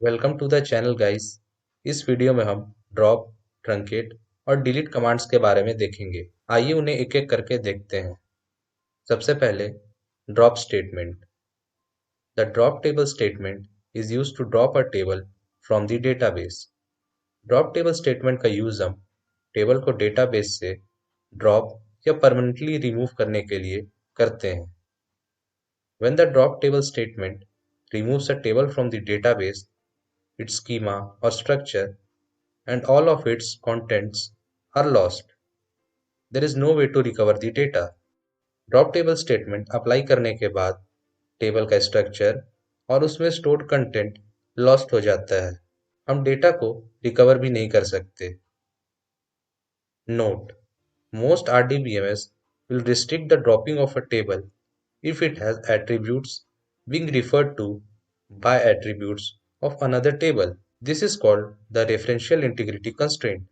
Welcome to the channel guys. इस video में हम ड्रॉप, ट्रंकेट और डिलीट कमांड्स के बारे में देखेंगे। आइए उन्हें एक एक करके देखते हैं। सबसे पहले drop statement. The drop table statement is used to drop a table from the database. Drop table statement का यूज हम टेबल को डेटाबेस से ड्रॉप या परमानेंटली रिमूव करने के लिए करते हैं। When the drop table statement removes a table from the database, its schema or structure and all of its contents are lost. There is no way to recover the data. Drop table statement apply करने के बाद table का structure और उसमें stored content lost हो जाता है। हम डेटा को रिकवर भी नहीं कर सकते। Note: most RDBMS will restrict the dropping of a table if it has attributes being referred to by attributes of another table. This is called the referential integrity constraint.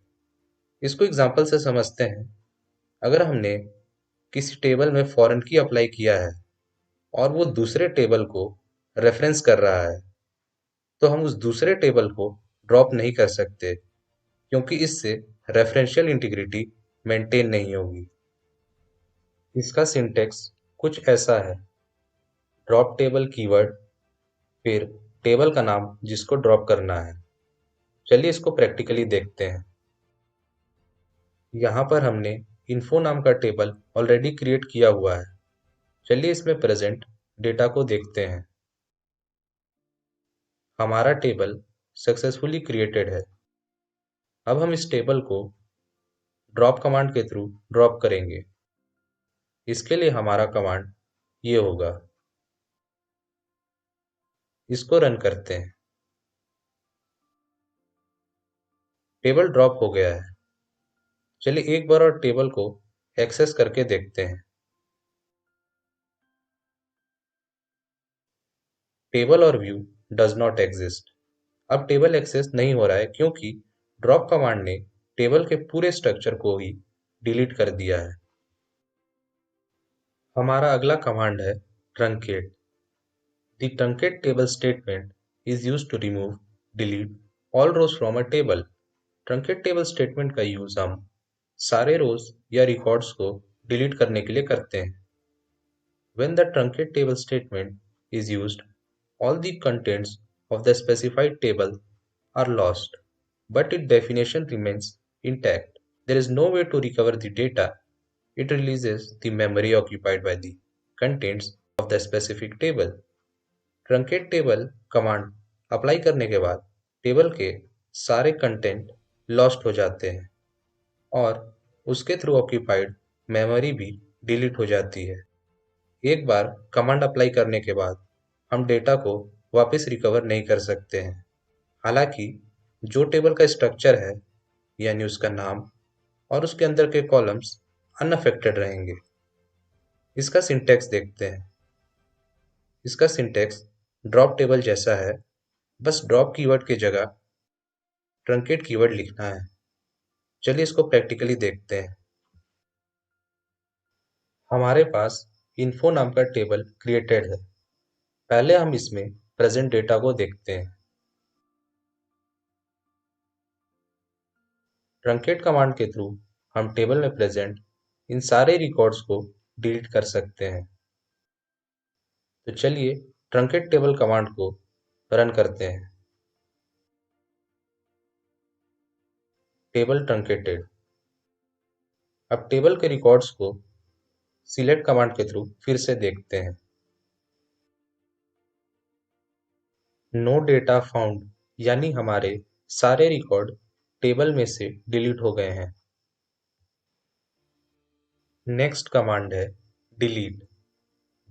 इसको example से समझते हैं। अगर हमने किसी टेबल में foreign की apply किया है और वो दूसरे टेबल को रेफरेंस कर रहा है, तो हम उस दूसरे टेबल को ड्रॉप नहीं कर सकते, क्योंकि इससे रेफरेंशियल इंटीग्रिटी मेंटेन नहीं होगी। इसका सिंटेक्स कुछ ऐसा है: ड्रॉप टेबल कीवर्ड, फिर टेबल का नाम जिसको ड्रॉप करना है। चलिए इसको प्रैक्टिकली देखते हैं। यहाँ पर हमने इन्फो नाम का टेबल ऑलरेडी क्रिएट किया हुआ है। चलिए इसमें प्रेजेंट डेटा को देखते हैं। हमारा टेबल सक्सेसफुली क्रिएटेड है। अब हम इस टेबल को ड्रॉप कमांड के थ्रू ड्रॉप करेंगे। इसके लिए हमारा कमांड ये होगा। इसको रन करते हैं। टेबल ड्रॉप हो गया है। चलिए एक बार और टेबल को एक्सेस करके देखते हैं। टेबल और व्यू डज नॉट एग्जिस्ट। अब टेबल एक्सेस नहीं हो रहा है क्योंकि ड्रॉप कमांड ने टेबल के पूरे स्ट्रक्चर को ही डिलीट कर दिया है। हमारा अगला कमांड है truncate. The truncate table statement is used to remove, delete all rows from a table. Truncate table statement का यूज हम सारे रोज या रिकॉर्ड्स को डिलीट करने के लिए करते हैं। When the truncate table statement is used, all the contents of the specified table are lost, but its definition remains intact. There is no way to recover the data. It releases the memory occupied by the contents of the specific table. Truncate table command apply करने के बाद table के सारे content lost हो जाते हैं और उसके थ्रू ऑक्यूपाइड मेमोरी भी डिलीट हो जाती है। एक बार कमांड अप्लाई करने के बाद हम डेटा को वापस रिकवर नहीं कर सकते हैं। हालांकि जो टेबल का स्ट्रक्चर है, यानी उसका नाम और उसके अंदर के कॉलम्स अनअफेक्टेड रहेंगे। इसका सिंटैक्स देखते हैं। इसका सिंटैक्स ड्रॉप टेबल जैसा है, बस ड्रॉप कीवर्ड की जगह ट्रंकेट कीवर्ड लिखना है। चलिए इसको प्रैक्टिकली देखते हैं। हमारे पास इन्फो नाम का टेबल क्रिएटेड है। पहले हम इसमें प्रेजेंट डेटा को देखते हैं। ट्रंकेट कमांड के थ्रू हम टेबल में प्रेजेंट इन सारे रिकॉर्ड्स को डिलीट कर सकते हैं। तो चलिए ट्रंकेट टेबल कमांड को रन करते हैं। Table truncated. अब टेबल के रिकॉर्ड्स को सिलेक्ट कमांड के थ्रू फिर से देखते हैं। नो डेटा फाउंड, यानी हमारे सारे रिकॉर्ड टेबल में से डिलीट हो गए हैं। नेक्स्ट कमांड है delete.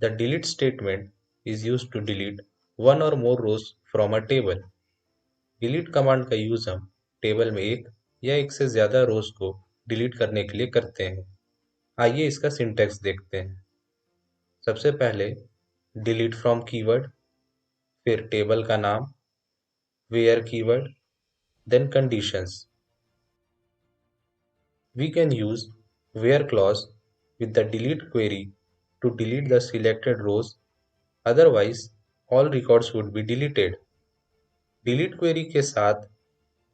The delete statement is used to delete one और more rows from a table. Delete command का यूज हम टेबल में एक या एक से ज्यादा रोज को डिलीट करने के लिए करते हैं। आइए इसका सिंटैक्स देखते हैं। सबसे पहले डिलीट फ्रॉम कीवर्ड, फिर टेबल का नाम, where keyword, then conditions. We can use where clause with the delete query to delete the selected rows, otherwise all records would be deleted. Delete query के साथ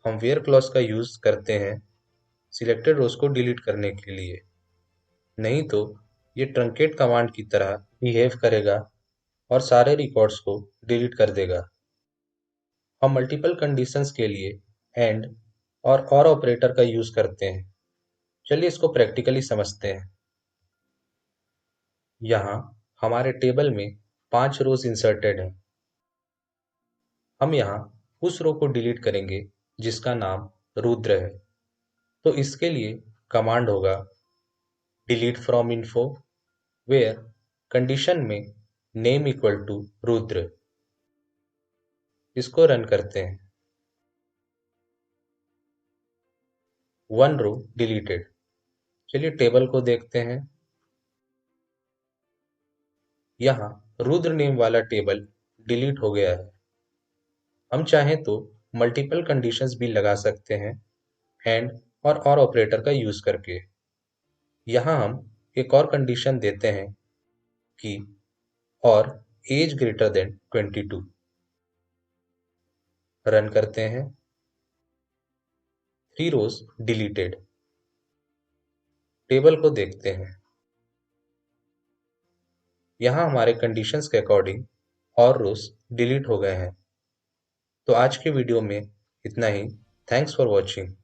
हम वेयर क्लॉज का use करते हैं selected रोज को delete करने के लिए, नहीं तो ये ट्रंकेट कमांड की तरह बिहेव करेगा और सारे रिकॉर्ड्स को डिलीट कर देगा। हम मल्टीपल कंडीशंस के लिए एंड और ऑपरेटर का यूज करते हैं। चलिए इसको प्रैक्टिकली समझते हैं। यहाँ हमारे टेबल में 5 रोज इंसर्टेड हैं। हम यहाँ उस रो को डिलीट करेंगे जिसका नाम रुद्र है। तो इसके लिए कमांड होगा delete from info where condition में नेम इक्वल टू रुद्र। इसको रन करते हैं। 1 रो डिलीटेड। चलिए टेबल को देखते हैं। यहाँ रुद्र नेम वाला टेबल डिलीट हो गया है। हम चाहें तो मल्टीपल कंडीशंस भी लगा सकते हैं एंड और ऑपरेटर का यूज करके। यहाँ हम एक और कंडीशन देते हैं कि और एज ग्रेटर देन 22। रन करते हैं। 3 रोज डिलीटेड। टेबल को देखते हैं। यहाँ हमारे कंडीशंस के अकॉर्डिंग और रोज डिलीट हो गए हैं। तो आज के वीडियो में इतना ही। Thanks for watching.